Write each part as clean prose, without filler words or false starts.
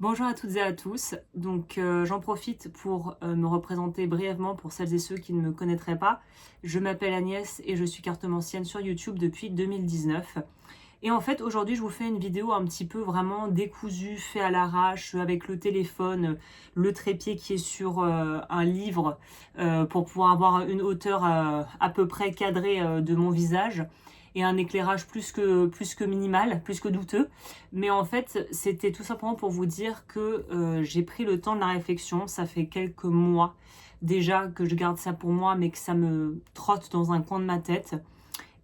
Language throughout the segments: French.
Bonjour à toutes et à tous. Donc j'en profite pour me représenter brièvement pour celles et ceux qui ne me connaîtraient pas. Je m'appelle Agnès et je suis cartomancienne sur YouTube depuis 2019. Et en fait aujourd'hui je vous fais une vidéo un petit peu vraiment décousue, fait à l'arrache, avec le téléphone, le trépied qui est sur un livre pour pouvoir avoir une hauteur à peu près cadrée de mon visage et un éclairage plus que minimal, plus que douteux. Mais en fait, c'était tout simplement pour vous dire que j'ai pris le temps de la réflexion. Ça fait quelques mois déjà que je garde ça pour moi, mais que ça me trotte dans un coin de ma tête.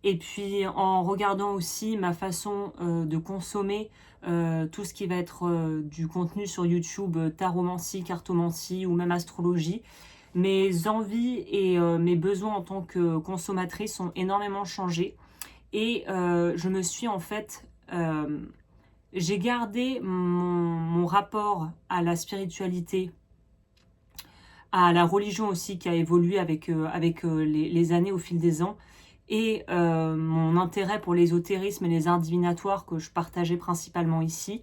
Et puis en regardant aussi ma façon de consommer tout ce qui va être du contenu sur YouTube, taromancie, cartomancie ou même astrologie, mes envies et mes besoins en tant que consommatrice ont énormément changé. Et je me suis en fait j'ai gardé mon rapport à la spiritualité, à la religion aussi qui a évolué avec les années au fil des ans, et mon intérêt pour l'ésotérisme et les arts divinatoires que je partageais principalement ici.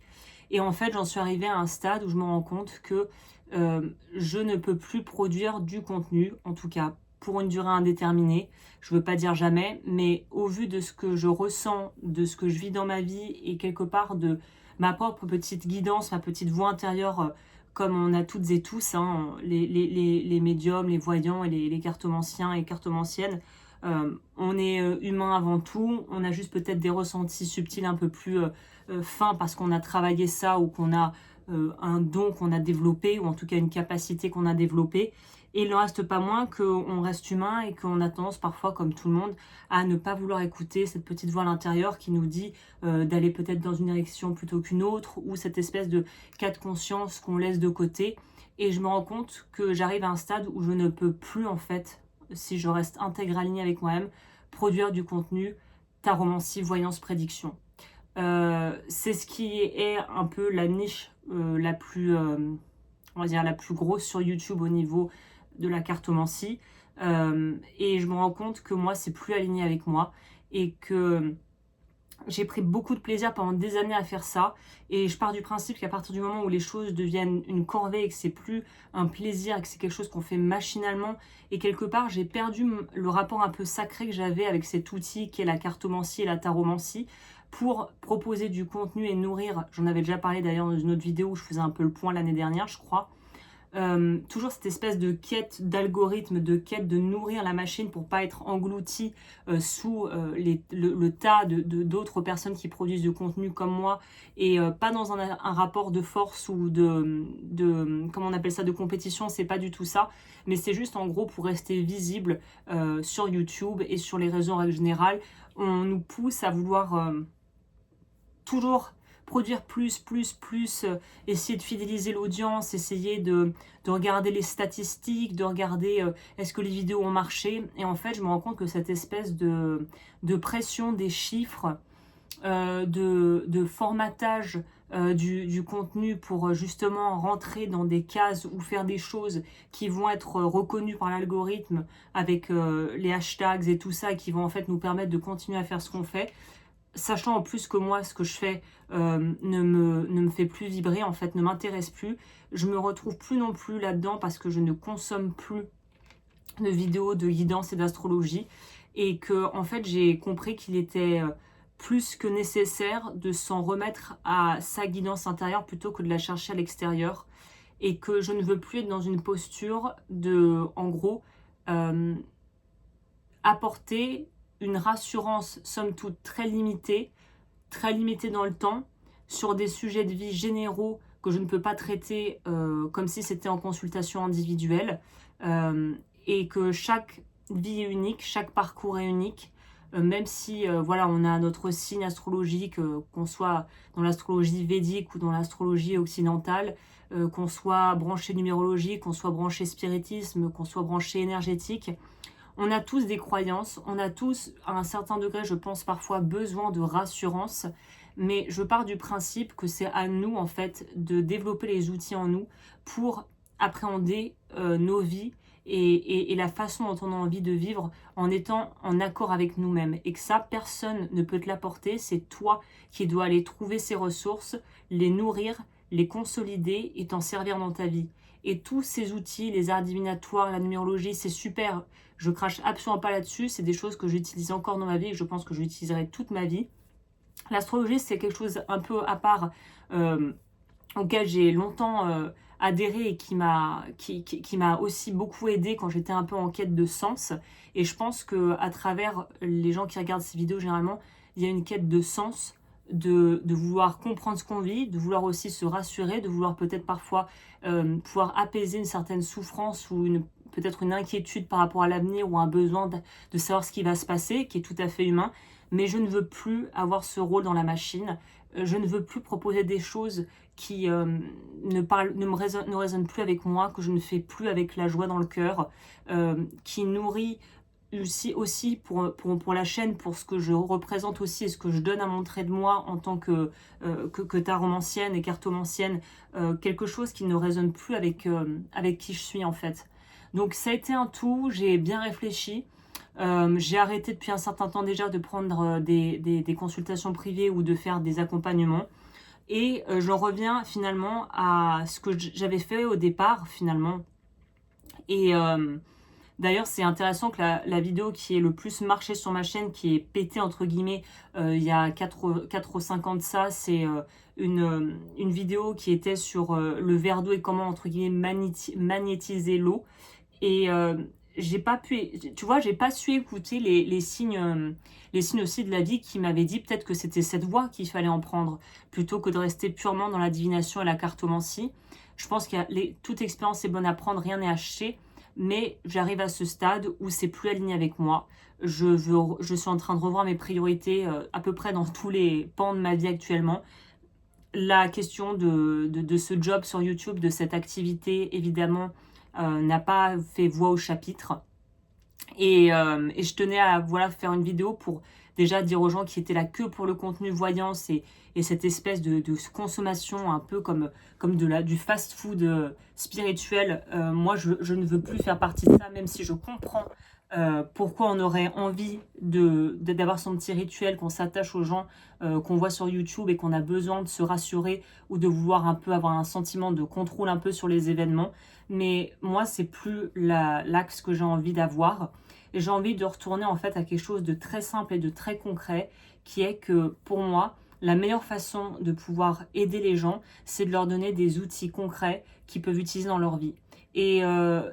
Et en fait, j'en suis arrivée à un stade où je me rends compte que je ne peux plus produire du contenu, en tout cas pour une durée indéterminée. Je ne veux pas dire jamais, mais au vu de ce que je ressens, de ce que je vis dans ma vie et quelque part de ma propre petite guidance, ma petite voix intérieure, comme on a toutes et tous, hein, les médiums, les voyants et les cartomanciens et cartomanciennes, on est humain avant tout, on a juste peut-être des ressentis subtils un peu plus fins parce qu'on a travaillé ça ou qu'on a un don qu'on a développé ou en tout cas une capacité qu'on a développée. Et il n'en reste pas moins qu'on reste humain et qu'on a tendance parfois, comme tout le monde, à ne pas vouloir écouter cette petite voix à l'intérieur qui nous dit d'aller peut-être dans une direction plutôt qu'une autre, ou cette espèce de cas de conscience qu'on laisse de côté. Et je me rends compte que j'arrive à un stade où je ne peux plus en fait, si je reste intègre alignée avec moi-même, produire du contenu taromancie, voyance, prédiction. C'est ce qui est un peu la niche la plus, on va dire, la plus grosse sur YouTube au niveau de la cartomancie. Et je me rends compte que moi, c'est plus aligné avec moi et que j'ai pris beaucoup de plaisir pendant des années à faire ça, et je pars du principe qu'à partir du moment où les choses deviennent une corvée et que c'est plus un plaisir, que c'est quelque chose qu'on fait machinalement, et quelque part j'ai perdu le rapport un peu sacré que j'avais avec cet outil qui est la cartomancie et la taromancie pour proposer du contenu et nourrir. J'en avais déjà parlé d'ailleurs dans une autre vidéo où je faisais un peu le point l'année dernière, je crois. Toujours cette espèce de quête d'algorithme, de quête de nourrir la machine pour pas être englouti sous le tas d'autres personnes qui produisent du contenu comme moi, et pas dans un rapport de force ou comment on appelle ça, de compétition. C'est pas du tout ça, mais c'est juste en gros pour rester visible sur YouTube et sur les réseaux en règle générale. On nous pousse à vouloir toujours produire plus, essayer de fidéliser l'audience, essayer de regarder les statistiques, de regarder est-ce que les vidéos ont marché. Et en fait, je me rends compte que cette espèce de pression des chiffres, de formatage du contenu pour justement rentrer dans des cases ou faire des choses qui vont être reconnues par l'algorithme avec les hashtags et tout ça, qui vont en fait nous permettre de continuer à faire ce qu'on fait, sachant en plus que moi, ce que je fais ne me fait plus vibrer, en fait, ne m'intéresse plus. Je me retrouve plus non plus là-dedans parce que je ne consomme plus de vidéos de guidance et d'astrologie, et que en fait j'ai compris qu'il était plus que nécessaire de s'en remettre à sa guidance intérieure plutôt que de la chercher à l'extérieur, et que je ne veux plus être dans une posture de, en gros, euh, apporter une rassurance somme toute très limitée dans le temps, sur des sujets de vie généraux que je ne peux pas traiter comme si c'était en consultation individuelle, euh, et que chaque vie est unique, chaque parcours est unique, même si voilà, on a notre signe astrologique, qu'on soit dans l'astrologie védique ou dans l'astrologie occidentale, qu'on soit branché numérologie, qu'on soit branché spiritisme, qu'on soit branché énergétique. On a tous des croyances, on a tous, à un certain degré, je pense parfois, besoin de rassurance, mais je pars du principe que c'est à nous, en fait, de développer les outils en nous pour appréhender nos vies et la façon dont on a envie de vivre en étant en accord avec nous-mêmes. Et que ça, personne ne peut te l'apporter, c'est toi qui dois aller trouver ces ressources, les nourrir, les consolider et t'en servir dans ta vie. Et tous ces outils, les arts divinatoires, la numérologie, c'est super. Je crache absolument pas là-dessus. C'est des choses que j'utilise encore dans ma vie et je pense que j'utiliserai toute ma vie. L'astrologie, c'est quelque chose un peu à part, auquel j'ai longtemps adhéré et qui m'a aussi beaucoup aidé quand j'étais un peu en quête de sens. Et je pense qu'à travers les gens qui regardent ces vidéos, généralement, il y a une quête de sens, de vouloir comprendre ce qu'on vit, de vouloir aussi se rassurer, de vouloir peut-être parfois pouvoir apaiser une certaine souffrance ou peut-être une inquiétude par rapport à l'avenir ou un besoin de savoir ce qui va se passer, qui est tout à fait humain. Mais je ne veux plus avoir ce rôle dans la machine. Je ne veux plus proposer des choses qui ne résonnent plus avec moi, que je ne fais plus avec la joie dans le cœur, qui nourrit aussi pour la chaîne, pour ce que je représente aussi et ce que je donne à montrer de moi en tant que taromancienne et cartomancienne, quelque chose qui ne résonne plus avec qui je suis en fait. Donc ça a été un tout, j'ai bien réfléchi. J'ai arrêté depuis un certain temps déjà de prendre des consultations privées ou de faire des accompagnements. Et j'en reviens finalement à ce que j'avais fait au départ finalement. Et d'ailleurs c'est intéressant que la vidéo qui est le plus marché sur ma chaîne, qui est pétée entre guillemets, il y a 4 ou 5 ans de ça, c'est une vidéo qui était sur le verre d'eau et comment entre guillemets magnétiser l'eau. Et j'ai pas pu, tu vois, j'ai pas su écouter les signes aussi de la vie qui m'avaient dit peut-être que c'était cette voie qu'il fallait en prendre, plutôt que de rester purement dans la divination et la cartomancie. Je pense que toute expérience est bonne à prendre, rien n'est acheté, mais j'arrive à ce stade où c'est plus aligné avec moi. Je suis en train de revoir mes priorités à peu près dans tous les pans de ma vie actuellement. La question de ce job sur YouTube, de cette activité, évidemment, n'a pas fait voix au chapitre. Et je tenais à faire une vidéo pour déjà dire aux gens qui étaient là que pour le contenu voyance et cette espèce de consommation un peu comme du fast-food spirituel. Moi, je ne veux plus faire partie de ça, même si je comprends pourquoi on aurait envie d'avoir son petit rituel, qu'on s'attache aux gens qu'on voit sur YouTube et qu'on a besoin de se rassurer ou de vouloir un peu avoir un sentiment de contrôle un peu sur les événements. Mais moi, c'est plus l'axe que j'ai envie d'avoir. Et j'ai envie de retourner en fait à quelque chose de très simple et de très concret, qui est que pour moi, la meilleure façon de pouvoir aider les gens, c'est de leur donner des outils concrets qu'ils peuvent utiliser dans leur vie. Et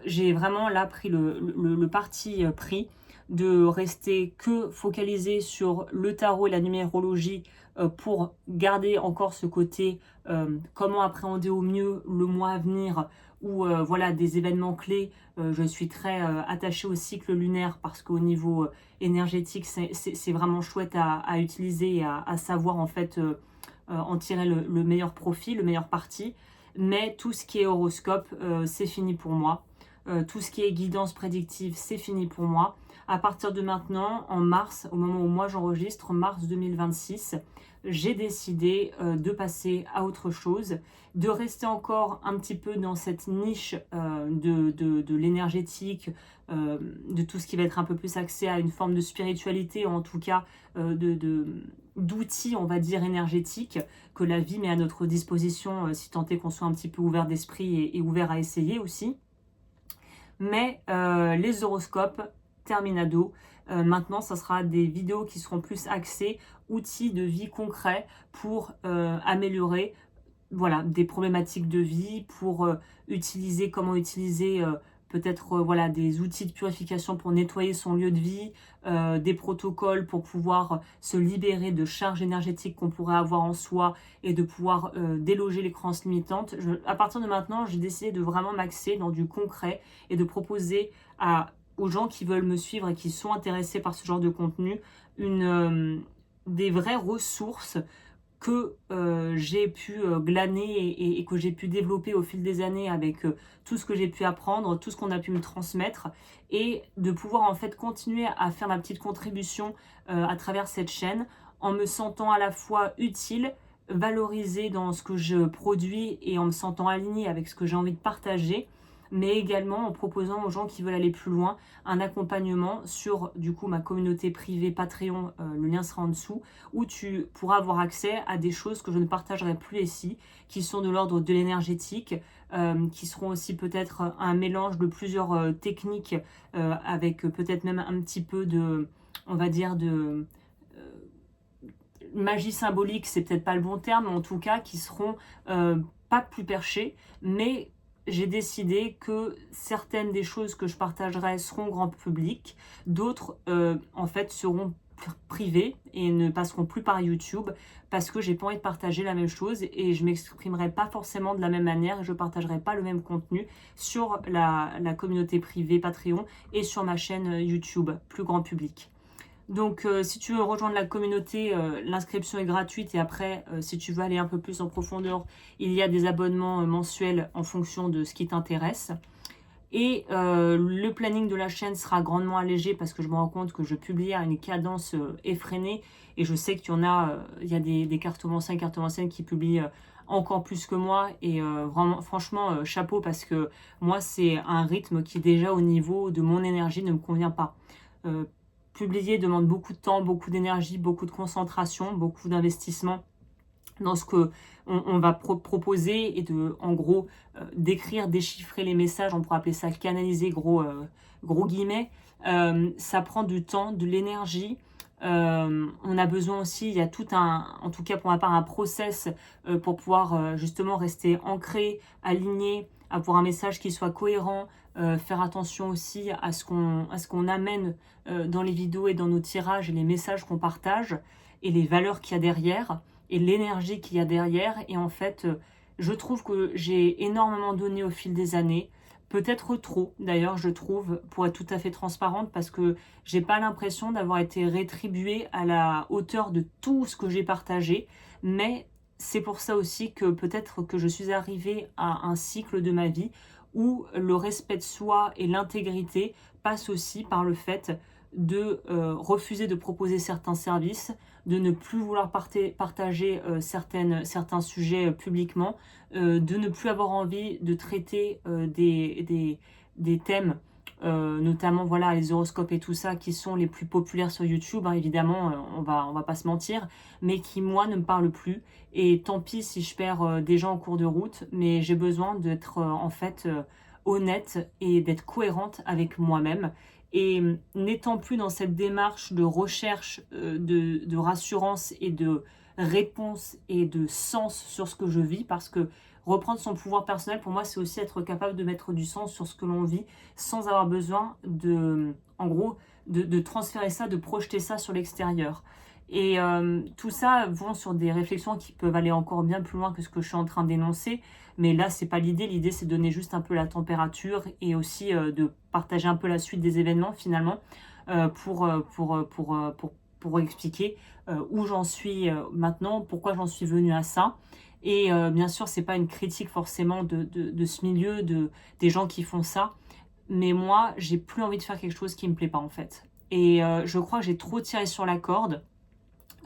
j'ai vraiment là pris le parti pris de rester que focalisé sur le tarot et la numérologie pour garder encore ce côté comment appréhender au mieux le mois à venir ou voilà des événements clés. Je suis très attachée au cycle lunaire parce qu'au niveau énergétique c'est vraiment chouette à utiliser et à savoir en fait en tirer le meilleur profit, le meilleur parti. Mais tout ce qui est horoscope, c'est fini pour moi. Tout ce qui est guidance prédictive, c'est fini pour moi. À partir de maintenant, en mars, au moment où moi j'enregistre, mars 2026, j'ai décidé de passer à autre chose, de rester encore un petit peu dans cette niche de l'énergétique, de tout ce qui va être un peu plus axé à une forme de spiritualité, ou en tout cas d'outils, on va dire, énergétiques que la vie met à notre disposition, si tant est qu'on soit un petit peu ouvert d'esprit et ouvert à essayer aussi. Mais les horoscopes, terminado. Maintenant, ça sera des vidéos qui seront plus axées outils de vie concrets pour améliorer voilà, des problématiques de vie, pour comment utiliser peut-être voilà, des outils de purification pour nettoyer son lieu de vie, des protocoles pour pouvoir se libérer de charges énergétiques qu'on pourrait avoir en soi et de pouvoir déloger les croyances limitantes. À partir de maintenant, j'ai décidé de vraiment m'axer dans du concret et de proposer aux gens qui veulent me suivre et qui sont intéressés par ce genre de contenu des vraies ressources que j'ai pu glaner et que j'ai pu développer au fil des années avec tout ce que j'ai pu apprendre, tout ce qu'on a pu me transmettre, et de pouvoir en fait continuer à faire ma petite contribution à travers cette chaîne en me sentant à la fois utile, valorisée dans ce que je produis et en me sentant alignée avec ce que j'ai envie de partager, mais également en proposant aux gens qui veulent aller plus loin un accompagnement sur du coup ma communauté privée Patreon, le lien sera en dessous, où tu pourras avoir accès à des choses que je ne partagerai plus ici, qui sont de l'ordre de l'énergétique, qui seront aussi peut-être un mélange de plusieurs techniques, avec peut-être même un petit peu de, on va dire, de magie symbolique, c'est peut-être pas le bon terme, mais en tout cas qui seront pas plus perchées, mais j'ai décidé que certaines des choses que je partagerai seront grand public, d'autres en fait seront privées et ne passeront plus par YouTube parce que j'ai pas envie de partager la même chose et je m'exprimerai pas forcément de la même manière et je partagerai pas le même contenu sur la communauté privée Patreon et sur ma chaîne YouTube plus grand public. Donc si tu veux rejoindre la communauté, l'inscription est gratuite et après si tu veux aller un peu plus en profondeur, il y a des abonnements mensuels en fonction de ce qui t'intéresse. Et le planning de la chaîne sera grandement allégé parce que je me rends compte que je publie à une cadence effrénée et je sais qu'il y en a, il y a des cartomanciens qui publient encore plus que moi et vraiment, franchement, chapeau parce que moi c'est un rythme qui déjà au niveau de mon énergie ne me convient pas. Publier demande beaucoup de temps, beaucoup d'énergie, beaucoup de concentration, beaucoup d'investissement dans ce que on va proposer et de, en gros, d'écrire, déchiffrer les messages, on pourrait appeler ça canaliser, gros guillemets. Ça prend du temps, de l'énergie. On a besoin aussi, il y a tout un, en tout cas pour ma part, un process pour pouvoir justement rester ancré, aligné, avoir un message qui soit cohérent, faire attention aussi à ce qu'on amène dans les vidéos et dans nos tirages et les messages qu'on partage et les valeurs qu'il y a derrière et l'énergie qu'il y a derrière. Et en fait, je trouve que j'ai énormément donné au fil des années, peut-être trop d'ailleurs, je trouve, pour être tout à fait transparente, parce que j'ai pas l'impression d'avoir été rétribuée à la hauteur de tout ce que j'ai partagé, mais c'est pour ça aussi que peut-être que je suis arrivée à un cycle de ma vie où le respect de soi et l'intégrité passe aussi par le fait de refuser de proposer certains services, de ne plus vouloir partager certains sujets publiquement, de ne plus avoir envie de traiter des thèmes, notamment voilà les horoscopes et tout ça, qui sont les plus populaires sur YouTube, hein, évidemment, on va pas se mentir, mais qui moi ne me parlent plus. Et tant pis si je perds des gens en cours de route, mais j'ai besoin d'être en fait honnête et d'être cohérente avec moi-même. Et n'étant plus dans cette démarche de recherche, de rassurance et de réponse et de sens sur ce que je vis, parce que reprendre son pouvoir personnel, pour moi, c'est aussi être capable de mettre du sens sur ce que l'on vit, sans avoir besoin de, en gros, de transférer ça, de projeter ça sur l'extérieur. Et tout ça vont sur des réflexions qui peuvent aller encore bien plus loin que ce que je suis en train d'énoncer. Mais là, c'est pas l'idée. L'idée, c'est de donner juste un peu la température et aussi de partager un peu la suite des événements finalement pour expliquer où j'en suis maintenant, pourquoi j'en suis venue à ça. Et bien sûr, c'est pas une critique forcément de ce milieu, des gens qui font ça. Mais moi, j'ai plus envie de faire quelque chose qui me plaît pas en fait. Et je crois que j'ai trop tiré sur la corde.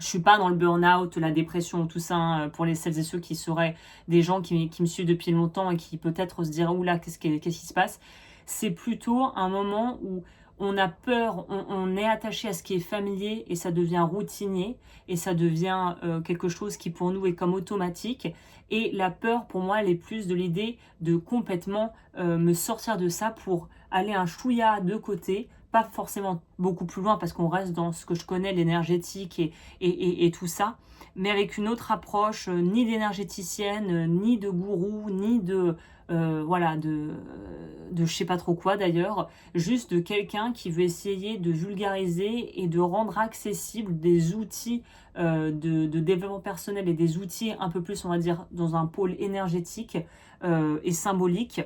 Je suis pas dans le burn-out, la dépression, tout ça, hein, pour celles et ceux qui seraient des gens qui me suivent depuis longtemps et qui peut-être se diraient oula, qu'est-ce qui se passe. C'est plutôt un moment où on a peur, on est attaché à ce qui est familier et ça devient routinier et ça devient quelque chose qui pour nous est comme automatique. Et la peur, pour moi, elle est plus de l'idée de complètement me sortir de ça pour aller un chouïa de côté, pas forcément beaucoup plus loin parce qu'on reste dans ce que je connais, l'énergétique et tout ça, mais avec une autre approche, ni d'énergéticienne, ni de gourou, ni de voilà, de je sais pas trop quoi d'ailleurs, juste de quelqu'un qui veut essayer de vulgariser et de rendre accessible des outils de développement personnel et des outils un peu plus, on va dire, dans un pôle énergétique et symbolique,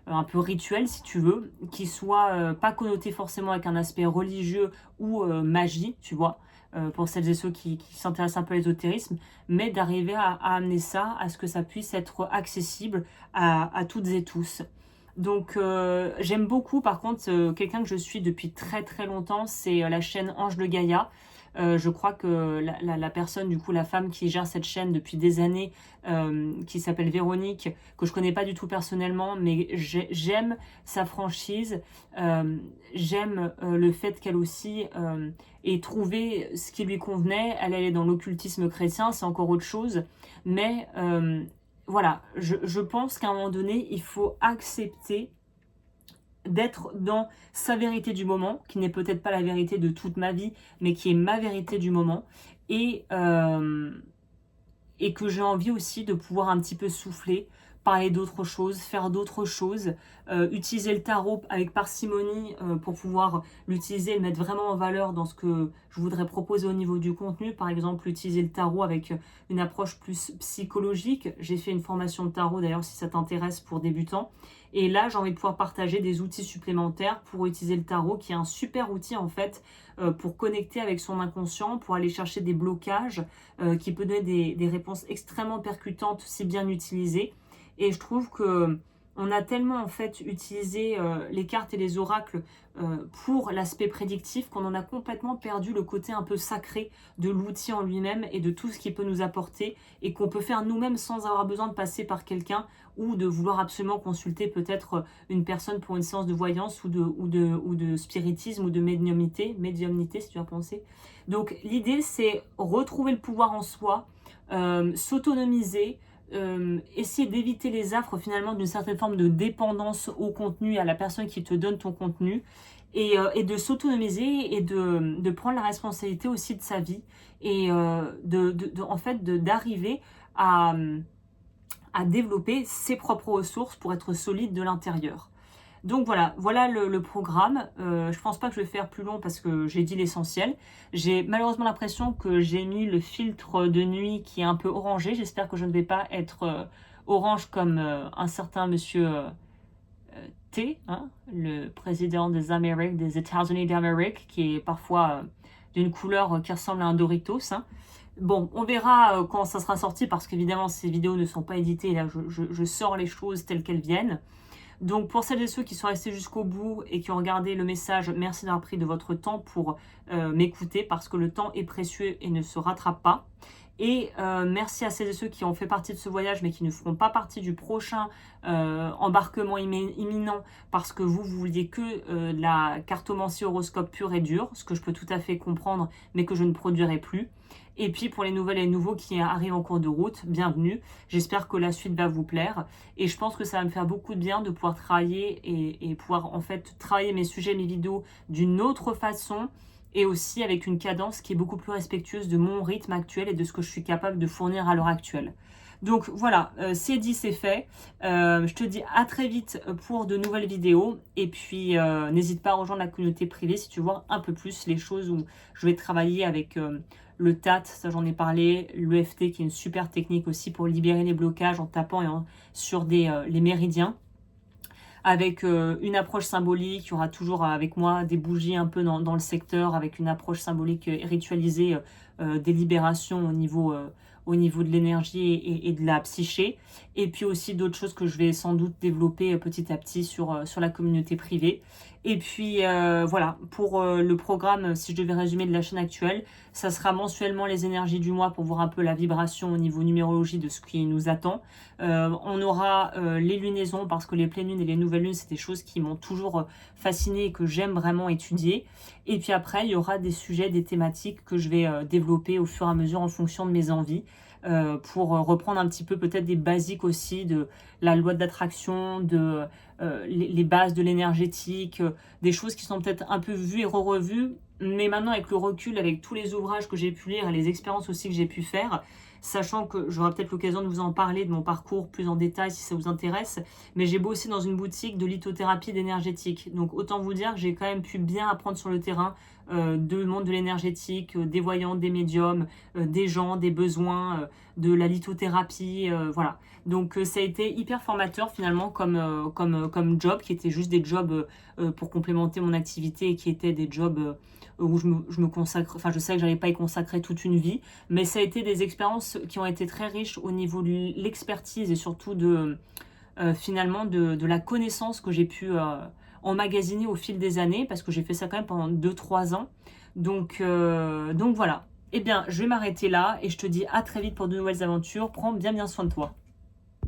un peu rituel si tu veux, qui soit pas connoté forcément avec un aspect religieux ou magie, tu vois, pour celles et ceux qui s'intéressent un peu à l'ésotérisme, mais d'arriver à amener ça, à ce que ça puisse être accessible à toutes et tous. Donc j'aime beaucoup, par contre, quelqu'un que je suis depuis très très longtemps, c'est la chaîne Ange de Gaïa. Je crois que la personne, du coup, la femme qui gère cette chaîne depuis des années, qui s'appelle Véronique, que je connais pas du tout personnellement, mais j'aime sa franchise, j'aime le fait qu'elle aussi ait trouvé ce qui lui convenait. Elle est dans l'occultisme chrétien, c'est encore autre chose, mais voilà, je pense qu'à un moment donné, il faut accepter d'être dans sa vérité du moment, qui n'est peut-être pas la vérité de toute ma vie, mais qui est ma vérité du moment, et, euh, et que j'ai envie aussi de pouvoir un petit peu souffler, parler d'autres choses, faire d'autres choses, utiliser le tarot avec parcimonie pour pouvoir l'utiliser et le mettre vraiment en valeur dans ce que je voudrais proposer au niveau du contenu. Par exemple, utiliser le tarot avec une approche plus psychologique. J'ai fait une formation de tarot d'ailleurs si ça t'intéresse pour débutants. Et là, j'ai envie de pouvoir partager des outils supplémentaires pour utiliser le tarot, qui est un super outil en fait pour connecter avec son inconscient, pour aller chercher des blocages, qui peut donner des réponses extrêmement percutantes si bien utilisées. Et je trouve que on a tellement en fait utilisé les cartes et les oracles pour l'aspect prédictif qu'on en a complètement perdu le côté un peu sacré de l'outil en lui-même et de tout ce qu'il peut nous apporter et qu'on peut faire nous-mêmes sans avoir besoin de passer par quelqu'un ou de vouloir absolument consulter peut-être une personne pour une séance de voyance ou de spiritisme ou de médiumnité si tu as pensé. Donc l'idée c'est retrouver le pouvoir en soi, s'autonomiser, essayer d'éviter les affres finalement d'une certaine forme de dépendance au contenu, à la personne qui te donne ton contenu, et de s'autonomiser et de prendre la responsabilité aussi de sa vie et en fait d'arriver à développer ses propres ressources pour être solide de l'intérieur. Donc voilà le programme. Je pense pas que je vais faire plus long parce que j'ai dit l'essentiel. J'ai malheureusement l'impression que j'ai mis le filtre de nuit qui est un peu orangé. J'espère que je ne vais pas être orange comme un certain monsieur T, hein, le président des Amériques, des États-Unis d'Amérique, qui est parfois d'une couleur qui ressemble à un Doritos. Hein. Bon, on verra quand ça sera sorti parce qu'évidemment ces vidéos ne sont pas éditées. Là, je sors les choses telles qu'elles viennent. Donc pour celles et ceux qui sont restés jusqu'au bout et qui ont regardé le message, merci d'avoir pris de votre temps pour m'écouter parce que le temps est précieux et ne se rattrape pas. Et merci à celles et ceux qui ont fait partie de ce voyage mais qui ne feront pas partie du prochain embarquement imminent parce que vous vouliez que la cartomancie horoscope pure et dure, ce que je peux tout à fait comprendre mais que je ne produirai plus. Et puis pour les nouvelles et les nouveaux qui arrivent en cours de route, bienvenue. J'espère que la suite va vous plaire. Et je pense que ça va me faire beaucoup de bien de pouvoir travailler et pouvoir en fait travailler mes sujets, mes vidéos d'une autre façon et aussi avec une cadence qui est beaucoup plus respectueuse de mon rythme actuel et de ce que je suis capable de fournir à l'heure actuelle. Donc voilà, c'est dit, c'est fait. Je te dis à très vite pour de nouvelles vidéos. Et puis n'hésite pas à rejoindre la communauté privée si tu veux voir un peu plus les choses où je vais travailler avec le TAT, ça j'en ai parlé, l'EFT qui est une super technique aussi pour libérer les blocages en tapant sur les méridiens. Avec une approche symbolique, il y aura toujours avec moi des bougies un peu dans le secteur, avec une approche symbolique ritualisée, des libérations au niveau de l'énergie et de la psyché. Et puis aussi d'autres choses que je vais sans doute développer petit à petit sur la communauté privée. Et puis voilà, pour le programme, si je devais résumer de la chaîne actuelle, ça sera mensuellement les énergies du mois pour voir un peu la vibration au niveau numérologie de ce qui nous attend. On aura les lunaisons parce que les pleines lunes et les nouvelles lunes, c'est des choses qui m'ont toujours fascinée et que j'aime vraiment étudier. Et puis après, il y aura des sujets, des thématiques que je vais développer au fur et à mesure en fonction de mes envies. Pour reprendre un petit peu peut-être des basiques aussi de la loi d'attraction, de les bases de l'énergétique, des choses qui sont peut-être un peu vues et re-revues, mais maintenant avec le recul, avec tous les ouvrages que j'ai pu lire et les expériences aussi que j'ai pu faire, sachant que j'aurai peut-être l'occasion de vous en parler de mon parcours plus en détail si ça vous intéresse, mais j'ai bossé dans une boutique de lithothérapie d'énergétique, donc autant vous dire que j'ai quand même pu bien apprendre sur le terrain de monde de l'énergétique, des voyants, des médiums, des gens, des besoins, de la lithothérapie, voilà. Donc ça a été hyper formateur finalement comme job, qui était juste des jobs pour complémenter mon activité et qui étaient des jobs où je me consacre, enfin je sais que j'allais pas y consacrer toute une vie, mais ça a été des expériences qui ont été très riches au niveau de l'expertise et surtout de finalement de la connaissance que j'ai pu emmagasinée au fil des années, parce que j'ai fait ça quand même pendant 2-3 ans. Donc voilà. Eh bien, je vais m'arrêter là et je te dis à très vite pour de nouvelles aventures. Prends bien soin de toi.